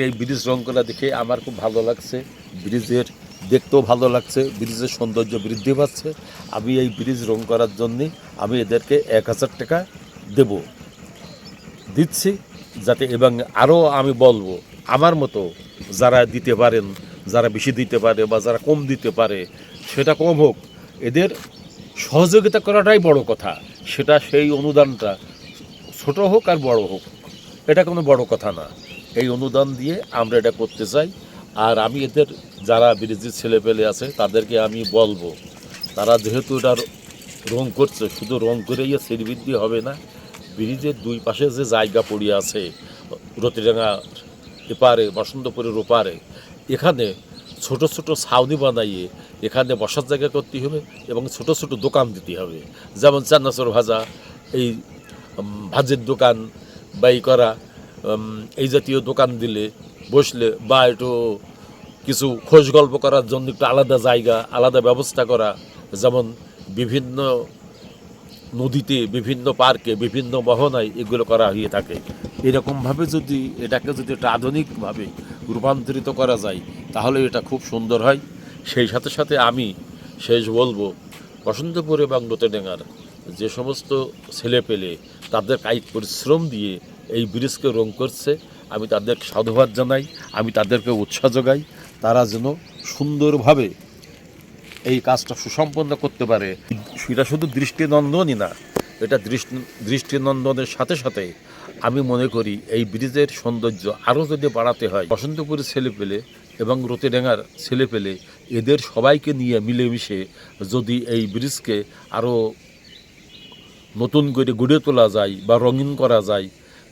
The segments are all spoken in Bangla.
এই ব্রিজ রং করা দেখে আমার খুব ভালো লাগছে। ব্রিজের দেখতেও ভালো লাগছে, ব্রিজের সৌন্দর্য বৃদ্ধি পাচ্ছে। আমি এই ব্রিজ রং করার জন্যে আমি এদেরকে 1000 টাকা দিচ্ছি, যাতে এবং আরও আমি বলবো আমার মতো যারা দিতে পারেন, যারা বেশি দিতে পারে বা যারা কম দিতে পারে, সেটা কম হোক, এদের সহযোগিতা করাটাই বড় কথা। সেটা সেই অনুদানটা ছোট হোক আর বড় হোক, এটা কোনো বড় কথা না। এই অনুদান দিয়ে আমরা এটা করতে চাই। আর আমি এদের যারা ব্রিজের ছেলেপেলে আছে তাদেরকে আমি বলবো, তারা যেহেতু এটা রং করছে, শুধু রং করেই শ্রীবৃদ্ধি হবে না। ব্রিজের দুই পাশে যে জায়গা পড়ে আছে, রতিডাঙ্গা এপারে, বসন্তপুরের ওপারে, এখানে ছোট ছোট ছাউনি বানাইয়ে এখানে বসার জায়গা করতে হবে এবং ছোট ছোট দোকান দিতে হবে। যেমন চান্নাচুর ভাজা, এই ভাজের দোকান বা এই করা, এই জাতীয় দোকান দিলে বসলে বা একটু কিছু খোঁজ গল্প করার জন্য একটু আলাদা জায়গা, আলাদা ব্যবস্থা করা। যেমন বিভিন্ন নদীতে, বিভিন্ন পার্কে, বিভিন্ন মোহনায় এগুলো করা হয়ে থাকে। এরকমভাবে যদি এটাকে যদি একটা আধুনিকভাবে রূপান্তরিত করা যায়, তাহলে এটা খুব সুন্দর হয়। সেই সাথে সাথে আমি শেষ বলবো, বসন্তপুর এবং রতিডাঙ্গার যে সমস্ত ছেলেপেলে তাদের কায়িক পরিশ্রম দিয়ে এই ব্রিজকে রং করছে, আমি তাদেরকে সাধুবাদ জানাই, আমি তাদেরকে উৎসাহ যোগাই। তারা যেন সুন্দরভাবে এই কাজটা সুসম্পন্ন করতে পারে। সেটা শুধু দৃষ্টিনন্দনই না, এটা দৃষ্টিনন্দনের সাথে সাথে আমি মনে করি এই ব্রিজের সৌন্দর্য আরও যদি বাড়াতে হয়, বসন্তপুরের ছেলেপেলে এবং রতিডাঙ্গার ছেলেপেলে এদের সবাইকে নিয়ে মিলেমিশে যদি এই ব্রিজকে আরও নতুন করে গড়ে তোলা যায় বা রঙিন করা যায়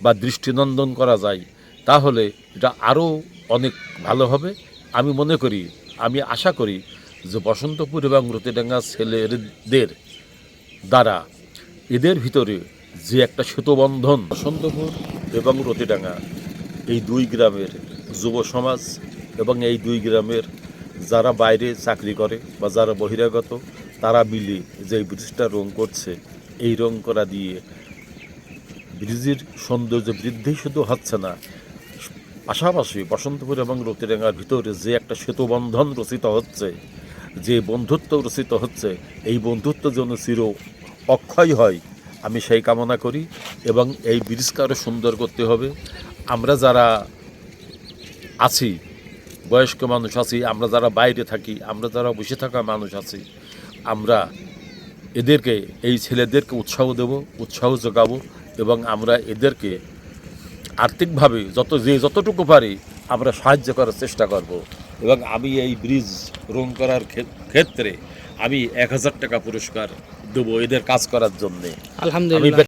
বা দৃষ্টিনন্দন করা যায়, তাহলে এটা আরও অনেক ভালো হবে। আমি মনে করি, আমি আশা করি যে বসন্তপুর এবং রতিডাঙ্গা ছেলেদের দ্বারা এদের ভিতরে যে একটা সেতুবন্ধন, বসন্তপুর এবং রতিডাঙ্গা এই দুই গ্রামের যুব সমাজ এবং এই দুই গ্রামের যারা বাইরে চাকরি করে বা যারা বহিরাগত, তারা মিলে যে ব্রিজটা রং করছে, এই রং করা দিয়ে ব্রিজের সৌন্দর্য বৃদ্ধি শুধু হচ্ছে না, পাশাপাশি বসন্তপুর এবং রতিডাঙ্গার ভিতরে যে একটা সেতুবন্ধন রচিত হচ্ছে, যে বন্ধুত্ব রচিত হচ্ছে, এই বন্ধুত্ব যেন চির অক্ষয় হয়, আমি সেই কামনা করি। এবং এই ব্রিজকে আরও সুন্দর করতে হবে। আমরা যারা আছি, বয়স্ক মানুষ আছি, আমরা যারা বাইরে থাকি, আমরা যারা বসে থাকা মানুষ আছি, আমরা এদেরকে, এই ছেলেদেরকে উৎসাহ দেব, উৎসাহ যোগাবো এবং আমরা এদেরকে আর্থিকভাবে যতটুকু পারি আমরা সাহায্য করার চেষ্টা করব। এবং আমি এই ব্রিজ রং করার ক্ষেত্রে আমি 1000 টাকা পুরস্কার দেবো এদের কাজ করার জন্যে। আলহামদুলিল্লাহ।